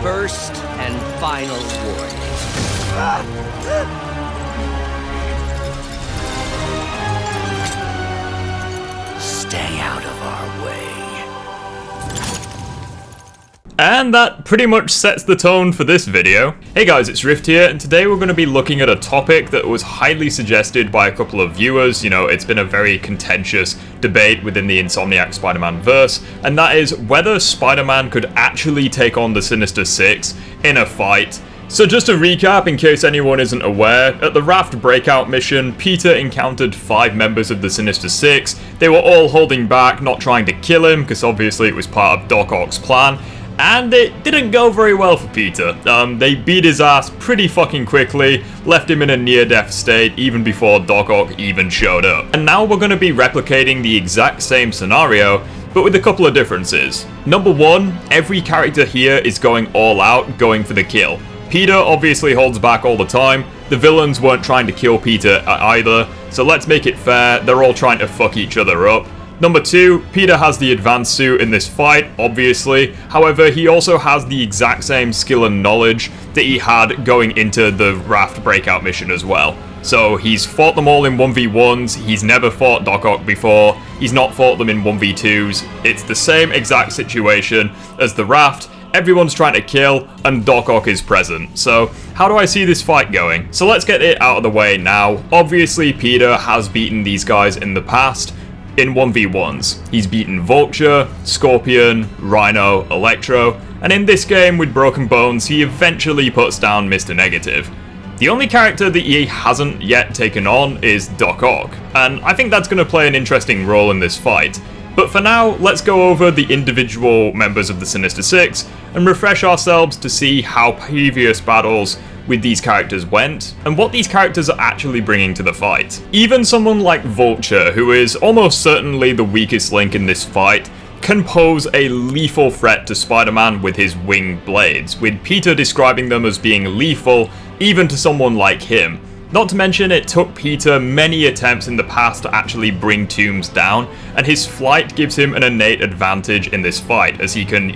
First and final warning. Stay out of our way. And that pretty much sets the tone for this video. Hey guys, it's Raft here, and today we're going to be looking at a topic that was highly suggested by a couple of viewers. You know, it's been a very contentious debate within the Insomniac Spider-Man verse, and that is whether Spider-Man could actually take on the Sinister Six in a fight. So just to recap, in case anyone isn't aware, at the Raft breakout mission, Peter encountered 5 members of the Sinister Six. They were all holding back, not trying to kill him, because obviously it was part of Doc Ock's plan. And it didn't go very well for Peter. They beat his ass pretty fucking quickly, left him in a near-death state even before Doc Ock even showed up. And now we're going to be replicating the exact same scenario, but with a couple of differences. Number one, every character here is going all out, going for the kill. Peter obviously holds back all the time. The villains weren't trying to kill Peter either, so let's make it fair, they're all trying to fuck each other up. Number two, Peter has the advanced suit in this fight, obviously. However, he also has the exact same skill and knowledge that he had going into the Raft breakout mission as well. So he's fought them all in 1v1s, he's never fought Doc Ock before, he's not fought them in 1v2s. It's the same exact situation as the Raft. Everyone's trying to kill, and Doc Ock is present. So, how do I see this fight going? So let's get it out of the way now. Obviously, Peter has beaten these guys in the past in 1v1s. He's beaten Vulture, Scorpion, Rhino, Electro, and in this game with Broken Bones, he eventually puts down Mr. Negative. The only character that he hasn't yet taken on is Doc Ock, and I think that's going to play an interesting role in this fight. But for now, let's go over the individual members of the Sinister Six and refresh ourselves to see how previous battles with these characters went, and what these characters are actually bringing to the fight. Even someone like Vulture, who is almost certainly the weakest link in this fight, can pose a lethal threat to Spider-Man with his winged blades, with Peter describing them as being lethal even to someone like him. Not to mention, it took Peter many attempts in the past to actually bring Tombs down, and his flight gives him an innate advantage in this fight, as he can,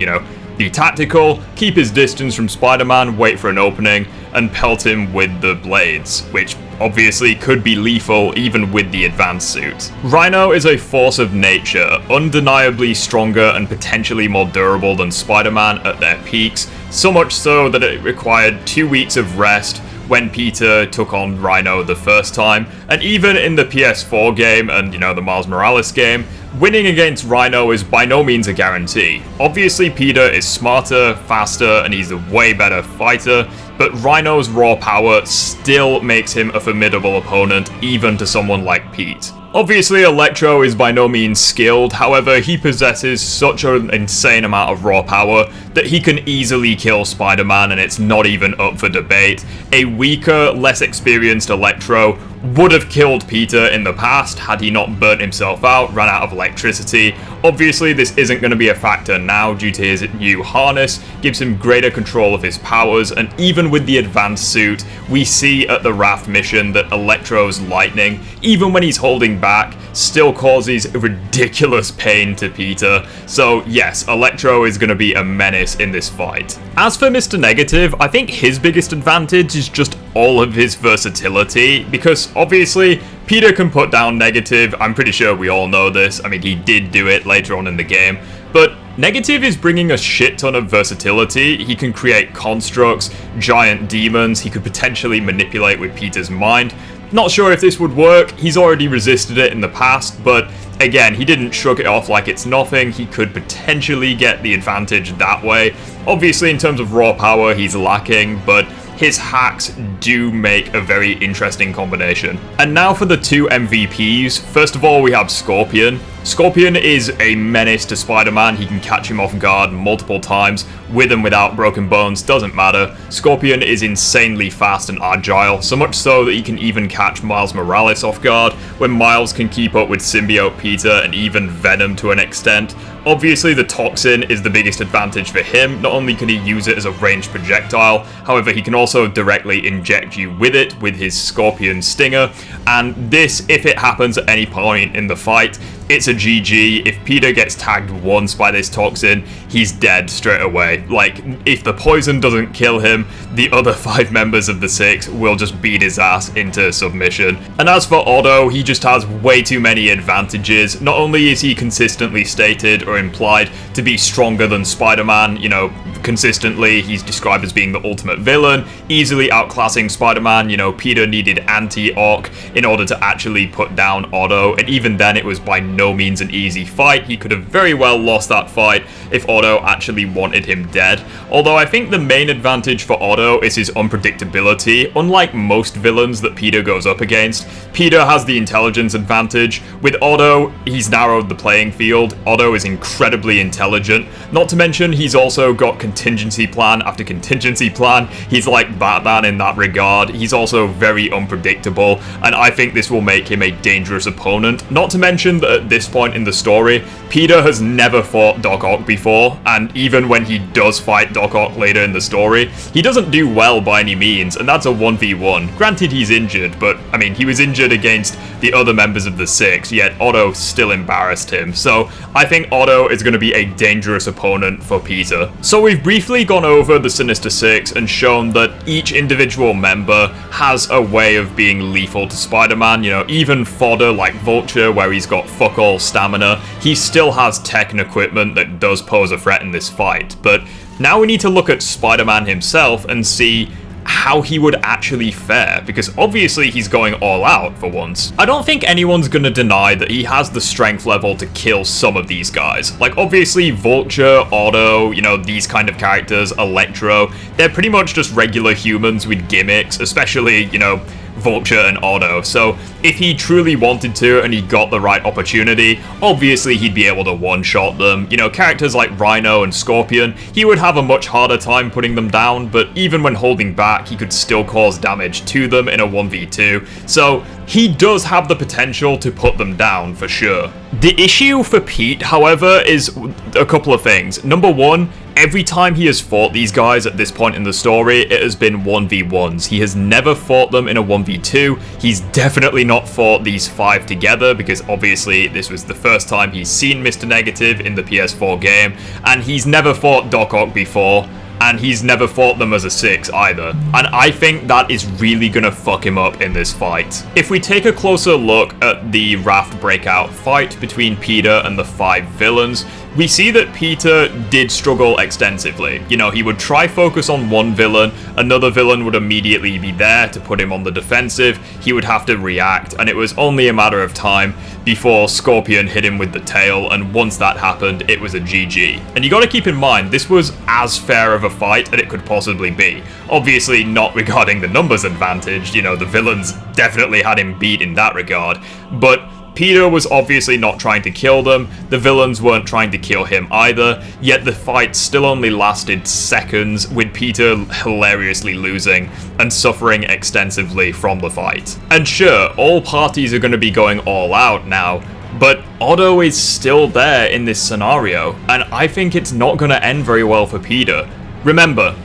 be tactical, keep his distance from Spider-Man, wait for an opening, and pelt him with the blades, which obviously could be lethal even with the advanced suit. Rhino is a force of nature, undeniably stronger and potentially more durable than Spider-Man at their peaks, so much so that it required 2 weeks of rest when Peter took on Rhino the first time, and even in the PS4 game and, the Miles Morales game, winning against Rhino is by no means a guarantee. Obviously, Peter is smarter, faster, and he's a way better fighter, but Rhino's raw power still makes him a formidable opponent, even to someone like Pete. Obviously, Electro is by no means skilled, however, he possesses such an insane amount of raw power that he can easily kill Spider-Man, and it's not even up for debate. A weaker, less experienced Electro would have killed Peter in the past had he not burnt himself out, ran out of electricity. Obviously, this isn't going to be a factor now due to his new harness, gives him greater control of his powers, and even with the advanced suit, we see at the Raft mission that Electro's lightning, even when he's holding back, still causes ridiculous pain to Peter. So yes, Electro is going to be a menace in this fight. As for Mr. Negative, I think his biggest advantage is just all of his versatility, because obviously Peter can put down Negative. I'm pretty sure we all know this. I mean, he did do it later on in the game, but Negative is bringing a shit ton of versatility. He can create constructs, giant demons, he could potentially manipulate with Peter's mind. Not sure if this would work, he's already resisted it in the past, but again, he didn't shrug it off like it's nothing. He could potentially get the advantage that way. Obviously, in terms of raw power, he's lacking, but his hacks do make a very interesting combination. And now for the two MVPs. First of all, we have Scorpion. Scorpion is a menace to Spider-Man. He can catch him off guard multiple times, with and without Broken Bones, doesn't matter. Scorpion is insanely fast and agile, so much so that he can even catch Miles Morales off guard, when Miles can keep up with Symbiote Peter and even Venom to an extent. Obviously, the Toxin is the biggest advantage for him. Not only can he use it as a ranged projectile, however, he can also directly inject you with it with his Scorpion Stinger, and this, if it happens at any point in the fight, it's a GG. If Peter gets tagged once by this toxin, he's dead straight away. Like, if the poison doesn't kill him, the other 5 members of the 6 will just beat his ass into submission. And as for Otto, he just has way too many advantages. Not only is he consistently stated or implied to be stronger than Spider-Man, you know, consistently he's described as being the ultimate villain, easily outclassing Spider-Man. You know, Peter needed anti-Ock in order to actually put down Otto, and even then it was by no means an easy fight. He could have very well lost that fight if Otto actually wanted him dead. Although I think the main advantage for Otto is his unpredictability. Unlike most villains that Peter goes up against, Peter has the intelligence advantage. With Otto, he's narrowed the playing field. Otto is incredibly intelligent. Not to mention, he's also got contingency plan after contingency plan. He's like Batman in that regard. He's also very unpredictable, and I think this will make him a dangerous opponent. Not to mention that at this point in the story, Peter has never fought Doc Ock before, and even when he does fight Doc Ock later in the story, he doesn't do well by any means, and that's a 1v1. Granted, he's injured, but I mean, he was injured against the other members of the 6, yet Otto still embarrassed him. So I think Otto is going to be a dangerous opponent for Peter. So we've briefly gone over the Sinister 6 and shown that each individual member has a way of being lethal to Spider-Man. You know, even fodder like Vulture, where he's got fuck all stamina, he still has tech and equipment that does pose a threat in this fight. But now we need to look at Spider-Man himself and see how he would actually fare, because obviously he's going all out for once. I don't think anyone's gonna deny that he has the strength level to kill some of these guys. Like, obviously Vulture, Otto, you know, these kind of characters, Electro, they're pretty much just regular humans with gimmicks, especially, you know, Vulture and Otto. So if he truly wanted to and he got the right opportunity, obviously he'd be able to one-shot them. You know, characters like Rhino and Scorpion, he would have a much harder time putting them down, but even when holding back, he could still cause damage to them in a 1v2. So he does have the potential to put them down for sure. The issue for Pete, however, is a couple of things. Number one, every time he has fought these guys at this point in the story, it has been 1v1s. He has never fought them in a 1v2. He's definitely not fought these 5 together, because obviously this was the first time he's seen Mr. Negative in the PS4 game, and he's never fought Doc Ock before, and he's never fought them as a 6 either. And I think that is really gonna fuck him up in this fight. If we take a closer look at the Raft breakout fight between Peter and the 5 villains, we see that Peter did struggle extensively. You know, he would try focus on one villain, another villain would immediately be there to put him on the defensive, he would have to react, and it was only a matter of time before Scorpion hit him with the tail, and once that happened, it was a GG. And you gotta keep in mind, this was as fair of a fight as it could possibly be. Obviously not regarding the numbers advantage, you know, the villains definitely had him beat in that regard, but Peter was obviously not trying to kill them, the villains weren't trying to kill him either, yet the fight still only lasted seconds, with Peter hilariously losing and suffering extensively from the fight. And sure, all parties are going to be going all out now, but Otto is still there in this scenario, and I think it's not going to end very well for Peter. Remember,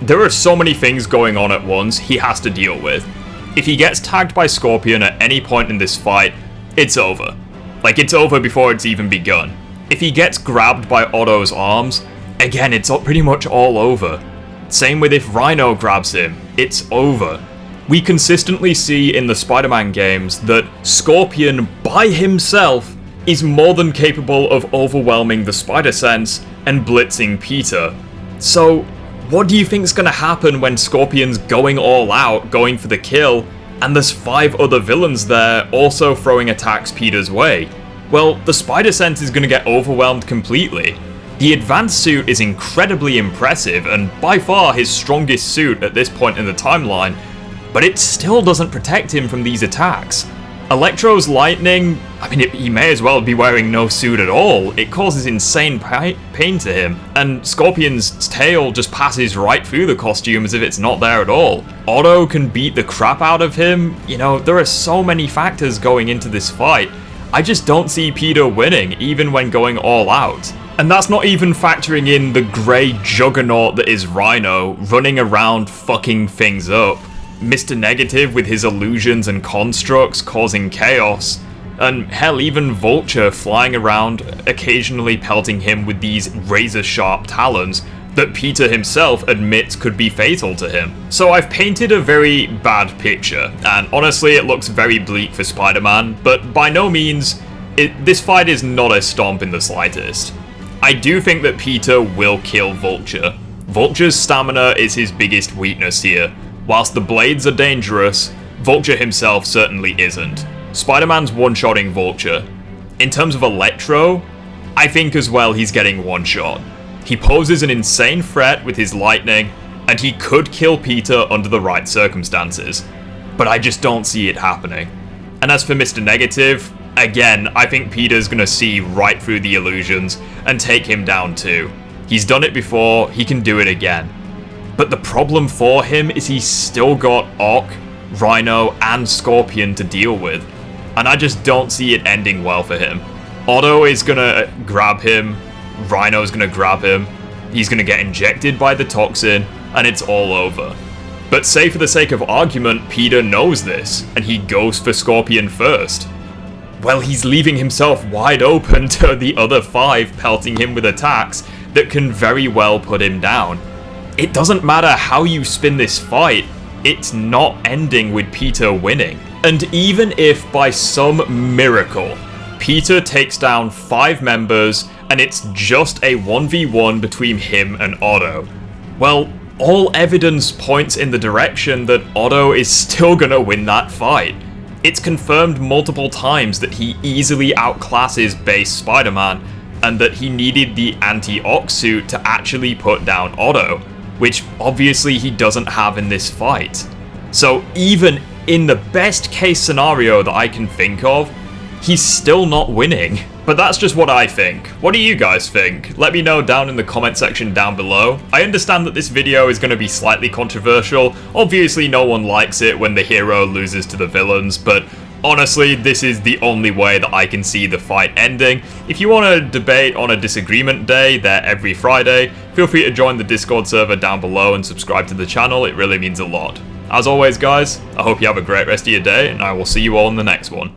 there are so many things going on at once he has to deal with. If he gets tagged by Scorpion at any point in this fight, it's over. Like, it's over before it's even begun. If he gets grabbed by Otto's arms, again, it's pretty much all over. Same with if Rhino grabs him, it's over. We consistently see in the Spider-Man games that Scorpion, by himself, is more than capable of overwhelming the Spider-Sense and blitzing Peter. So, what do you think's gonna happen when Scorpion's going all out, going for the kill, and there's 5 other villains there also throwing attacks Peter's way? Well, the Spider-Sense is going to get overwhelmed completely. The advanced suit is incredibly impressive and by far his strongest suit at this point in the timeline, but it still doesn't protect him from these attacks. Electro's lightning, I mean, he may as well be wearing no suit at all. It causes insane pain to him, and Scorpion's tail just passes right through the costume as if it's not there at all. Otto can beat the crap out of him. You know, there are so many factors going into this fight. I just don't see Peter winning, even when going all out. And that's not even factoring in the grey juggernaut that is Rhino, running around fucking things up. Mr. Negative with his illusions and constructs causing chaos. And hell, even Vulture flying around, occasionally pelting him with these razor-sharp talons that Peter himself admits could be fatal to him. So I've painted a very bad picture, and honestly it looks very bleak for Spider-Man, but by no means, this fight is not a stomp in the slightest. I do think that Peter will kill Vulture. Vulture's stamina is his biggest weakness here. Whilst the blades are dangerous, Vulture himself certainly isn't. Spider-Man's one-shotting Vulture. In terms of Electro, I think as well he's getting one-shot. He poses an insane threat with his lightning, and he could kill Peter under the right circumstances. But I just don't see it happening. And as for Mr. Negative, again, I think Peter's gonna see right through the illusions and take him down too. He's done it before, he can do it again. But the problem for him is he's still got Ock, Rhino, and Scorpion to deal with. And I just don't see it ending well for him. Otto is gonna grab him, Rhino's gonna grab him, he's gonna get injected by the toxin, and it's all over. But say for the sake of argument, Peter knows this, and he goes for Scorpion first. Well, he's leaving himself wide open to the other 5 pelting him with attacks that can very well put him down. It doesn't matter how you spin this fight, it's not ending with Peter winning. And even if by some miracle, Peter takes down 5 members and it's just a 1v1 between him and Otto, well, all evidence points in the direction that Otto is still gonna win that fight. It's confirmed multiple times that he easily outclasses base Spider-Man, and that he needed the anti-Ock suit to actually put down Otto, which obviously he doesn't have in this fight. So even in the best case scenario that I can think of, he's still not winning. But that's just what I think. What do you guys think? Let me know down in the comment section down below. I understand that this video is going to be slightly controversial. Obviously no one likes it when the hero loses to the villains, but honestly, this is the only way that I can see the fight ending. If you want to debate on a disagreement day, they're every Friday. Feel free to join the Discord server down below and subscribe to the channel, it really means a lot. As always guys, I hope you have a great rest of your day, and I will see you all in the next one.